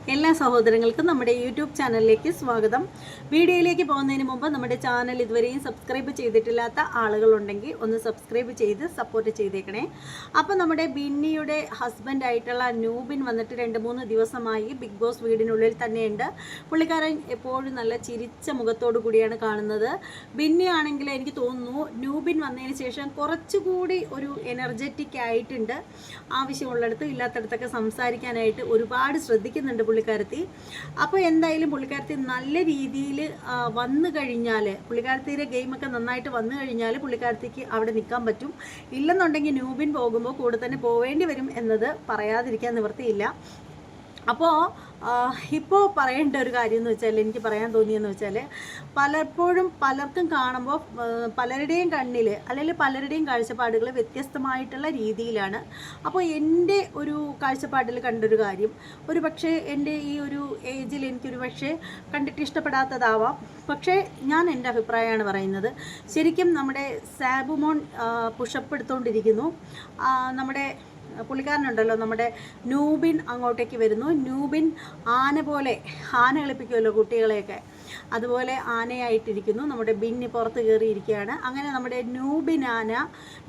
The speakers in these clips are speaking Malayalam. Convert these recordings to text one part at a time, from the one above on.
എല്ലാ സഹോദരങ്ങൾക്കും നമ്മുടെ യൂട്യൂബ് ചാനലിലേക്ക് സ്വാഗതം. വീഡിയോയിലേക്ക് പോകുന്നതിന് മുമ്പ് നമ്മുടെ ചാനൽ ഇതുവരെയും സബ്സ്ക്രൈബ് ചെയ്തിട്ടില്ലാത്ത ആളുകളുണ്ടെങ്കിൽ ഒന്ന് സബ്സ്ക്രൈബ് ചെയ്ത് സപ്പോർട്ട് ചെയ്തേക്കണേ. അപ്പോൾ നമ്മുടെ ബിന്നിയുടെ ഹസ്ബൻഡായിട്ടുള്ള നൂബിൻ വന്നിട്ട് 2-3 ദിവസമായി ബിഗ് ബോസ് വീടിനുള്ളിൽ തന്നെയുണ്ട്. പുള്ളിക്കാരൻ എപ്പോഴും നല്ല ചിരിച്ച മുഖത്തോടു കൂടിയാണ് കാണുന്നത്. ബിന്നി ആണെങ്കിൽ എനിക്ക് തോന്നുന്നു നൂബിൻ വന്നതിന് ശേഷം കുറച്ചുകൂടി ഒരു എനർജറ്റിക് ആയിട്ടുണ്ട്. ആവശ്യമുള്ളിടത്തും ഇല്ലാത്തടത്തൊക്കെ സംസാരിക്കാനായിട്ട് ഒരുപാട് ശ്രദ്ധിക്കുന്നുണ്ട് പുള്ളിക്കാരത്തി. അപ്പോൾ എന്തായാലും പുള്ളിക്കാരത്തി നല്ല രീതിയിൽ വന്നു കഴിഞ്ഞാൽ, പുള്ളിക്കാരത്തിയുടെ ഗെയിമൊക്കെ നന്നായിട്ട് വന്നു കഴിഞ്ഞാൽ പുള്ളിക്കാരത്തിക്ക് അവിടെ നിൽക്കാൻ പറ്റും. ഇല്ലെന്നുണ്ടെങ്കിൽ നൂബിൻ പോകുമ്പോൾ കൂടെ തന്നെ പോവേണ്ടി വരും എന്നത് പറയാതിരിക്കാൻ നിവൃത്തിയില്ല. അപ്പോൾ ഇപ്പോൾ പറയേണ്ട ഒരു കാര്യം എന്ന് വെച്ചാൽ, എനിക്ക് പറയാൻ തോന്നിയെന്ന് വെച്ചാൽ, പലപ്പോഴും പലർക്കും കാണുമ്പോൾ പലരുടെയും കണ്ണിൽ അല്ലെങ്കിൽ പലരുടെയും കാഴ്ചപ്പാടുകൾ വ്യത്യസ്തമായിട്ടുള്ള രീതിയിലാണ്. അപ്പോൾ എൻ്റെ ഒരു കാഴ്ചപ്പാടിൽ കണ്ടൊരു കാര്യം, ഒരു പക്ഷേ എൻ്റെ ഈ ഒരു ഏജിൽ എനിക്കൊരു പക്ഷേ കണ്ടിട്ട് ഇഷ്ടപ്പെടാത്തതാവാം. പക്ഷേ ഞാൻ എൻ്റെ അഭിപ്രായമാണ് പറയുന്നത്. ശരിക്കും നമ്മുടെ സാബുമോൻ പുഷപ്പ് എടുത്തുകൊണ്ടിരിക്കുന്നു. നമ്മുടെ പുള്ളിക്കാരനുണ്ടല്ലോ, നമ്മുടെ നൂബിൻ അങ്ങോട്ടേക്ക് വരുന്നു. നൂബിൻ ആന പോലെ, ആന കളിപ്പിക്കുമല്ലോ കുട്ടികളെയൊക്കെ, അതുപോലെ ആനയായിട്ടിരിക്കുന്നു. നമ്മുടെ ബിന്നി പുറത്ത് കയറിയിരിക്കുകയാണ്. അങ്ങനെ നമ്മുടെ നൂബിൻ ആന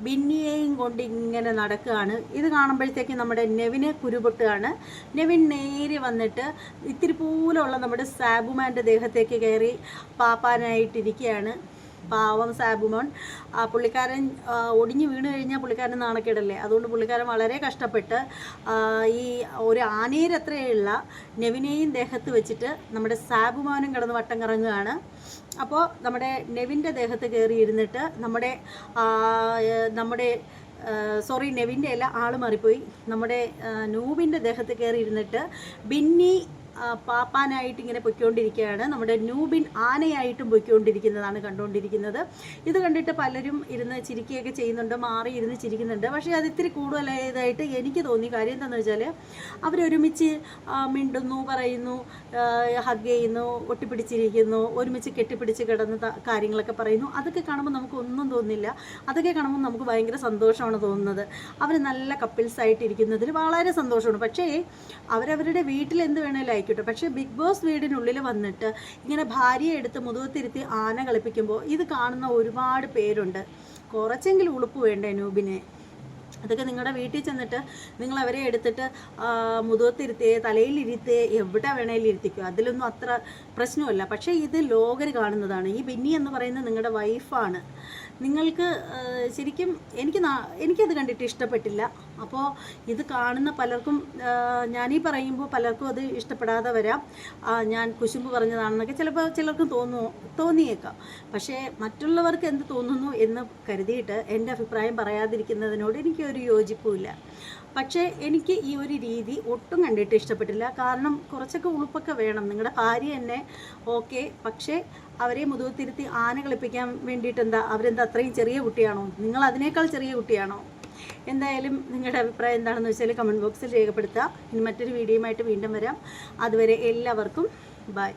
ബിന്നിയെയും കൊണ്ട് ഇങ്ങനെ നടക്കുകയാണ്. ഇത് കാണുമ്പോഴത്തേക്ക് നമ്മുടെ നെവിന് കുരുപൊട്ടുകയാണ്. നെവിൻ നേരെ വന്നിട്ട് ഇത്തിരി പൂലമുള്ള നമ്മുടെ സാബുമാൻ്റെ ദേഹത്തേക്ക് കയറി പാപ്പാനായിട്ടിരിക്കുകയാണ്. പാവം സാബുമോൻ. പുള്ളിക്കാരൻ ഒടിഞ്ഞു വീണ് കഴിഞ്ഞാൽ പുള്ളിക്കാരൻ നാണക്കേടല്ലേ. അതുകൊണ്ട് പുള്ളിക്കാരൻ വളരെ കഷ്ടപ്പെട്ട് ഈ ഒരു ആനയിലത്രയുള്ള നെവിനെയും ദേഹത്ത് വെച്ചിട്ട് നമ്മുടെ സാബുമോനും കിടന്ന് വട്ടം കറങ്ങുകയാണ്. അപ്പോൾ നമ്മുടെ നെവിൻ്റെ ദേഹത്ത് കയറി ഇരുന്നിട്ട് നെവിൻ്റെ അല്ല, ആൾ മാറിപ്പോയി, നമ്മുടെ നൂബിൻ്റെ ദേഹത്ത് കയറി ഇരുന്നിട്ട് ബിന്നി പാപ്പാനായിട്ട് ഇങ്ങനെ പൊയ്ക്കൊണ്ടിരിക്കുകയാണ്. നമ്മുടെ നൂബിൻ ആനയായിട്ടും പൊയ്ക്കൊണ്ടിരിക്കുന്നതാണ് കണ്ടുകൊണ്ടിരിക്കുന്നത്. ഇത് കണ്ടിട്ട് പലരും ഇരുന്ന് ചിരിക്കുകയൊക്കെ ചെയ്യുന്നുണ്ട്, മാറി ഇരുന്ന് ചിരിക്കുന്നുണ്ട്. പക്ഷേ അത് ഇത്തിരി കൂടുതലായതായിട്ട് എനിക്ക് തോന്നി. കാര്യം എന്താണെന്ന് വെച്ചാൽ, അവരൊരുമിച്ച് മിണ്ടുന്നു, പറയുന്നു, ഹഗ് ചെയ്യുന്നു, ഒട്ടിപ്പിടിച്ചിരിക്കുന്നു, ഒരുമിച്ച് കെട്ടിപ്പിടിച്ച് കിടന്ന് കാര്യങ്ങളൊക്കെ പറയുന്നു. അതൊക്കെ കാണുമ്പോൾ നമുക്കൊന്നും തോന്നില്ല. അതൊക്കെ കാണുമ്പോൾ നമുക്ക് ഭയങ്കര സന്തോഷമാണ് തോന്നുന്നത്. അവർ നല്ല കപ്പിൾസായിട്ടിരിക്കുന്നതിൽ വളരെ സന്തോഷമാണ്. പക്ഷേ അവരവരുടെ വീട്ടിൽ എന്ത് വേണേലും ആയിക്കോട്ടെ, പക്ഷേ ബിഗ് ബോസ് വീടിനുള്ളിൽ വന്നിട്ട് ഇങ്ങനെ ഭാര്യയെ എടുത്ത് മുതുകത്തിരുത്തി ആന കളിപ്പിക്കുമ്പോൾ ഇത് കാണുന്ന ഒരുപാട് പേരുണ്ട്. കുറച്ചെങ്കിലും ഉളുപ്പ് വേണ്ടേ നൂബിനെ? അതൊക്കെ നിങ്ങളുടെ വീട്ടിൽ ചെന്നിട്ട് നിങ്ങൾ അവരെ എടുത്തിട്ട് മുതുകത്തിരുത്തേ, തലയിലിരുത്തേ, എവിടെ വേണേലും ഇരുത്തിക്കുക, അതിലൊന്നും അത്ര പ്രശ്നമല്ല. പക്ഷേ ഇത് ലോകർ കാണുന്നതാണ്. ഈ ബിന്നി എന്ന് പറയുന്നത് നിങ്ങളുടെ വൈഫാണ്. നിങ്ങൾക്ക് ശരിക്കും എനിക്കത് കണ്ടിട്ട് ഇഷ്ടപ്പെട്ടില്ല. അപ്പോൾ ഇത് കാണുന്ന പലർക്കും, ഞാനീ പറയുമ്പോൾ പലർക്കും അത് ഇഷ്ടപ്പെടാതെ വരാം. ഞാൻ കുശുമ്പ് പറഞ്ഞതാണെന്നൊക്കെ ചിലപ്പോൾ ചിലർക്ക് തോന്നിയേക്കാം. പക്ഷേ മറ്റുള്ളവർക്ക് എന്ത് തോന്നുന്നു എന്ന് കരുതിയിട്ട് എൻ്റെ അഭിപ്രായം പറയാതിരിക്കുന്നതിനോട് എനിക്കൊരു യോജിപ്പുമില്ല. പക്ഷേ എനിക്ക് ഈ ഒരു രീതി ഒട്ടും കണ്ടിട്ട് ഇഷ്ടപ്പെട്ടില്ല. കാരണം കുറച്ചൊക്കെ ഉളുപ്പൊക്കെ വേണം. നിങ്ങളുടെ ഭാര്യ തന്നെ ഓക്കെ, പക്ഷേ അവരെ മുതുകത്തിരുത്തി ആന കളിപ്പിക്കാൻ വേണ്ടിയിട്ട് അവരെന്താ അത്രയും ചെറിയ കുട്ടിയാണോ? നിങ്ങൾ അതിനേക്കാൾ ചെറിയ കുട്ടിയാണോ? എന്തായാലും നിങ്ങളുടെ അഭിപ്രായം എന്താണെന്ന് വെച്ചാൽ കമൻറ്റ് ബോക്സിൽ രേഖപ്പെടുത്തുക. ഇനി മറ്റൊരു വീഡിയോയുമായിട്ട് വീണ്ടും വരാം. അതുവരെ എല്ലാവർക്കും ബൈ.